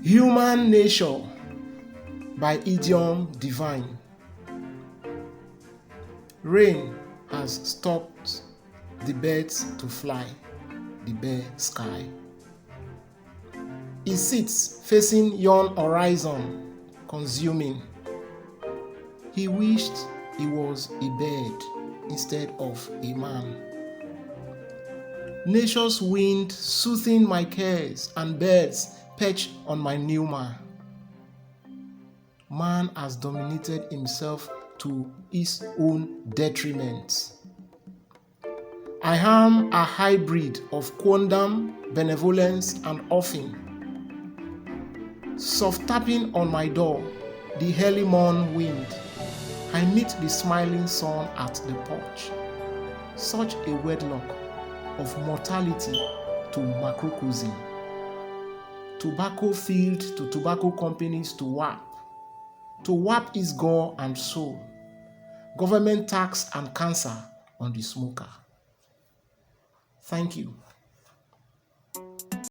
Human Nature by Idiong Divine. Rain has stopped the birds to fly the bare sky. He sits facing yon horizon, consuming. He wished he was a bird instead of a man. Nature's wind soothing my cares, and birds perch on my pneuma. Man has dominated himself to his own detriment. I am a hybrid of quondam, benevolence, and offing. Soft tapping on my door, the early morn wind. I meet the smiling sun at the porch. Such a wedlock of mortality to macrocosm. Tobacco field to tobacco companies to whap. To whap is gore and soul. Government tax and cancer on the smoker. Thank you.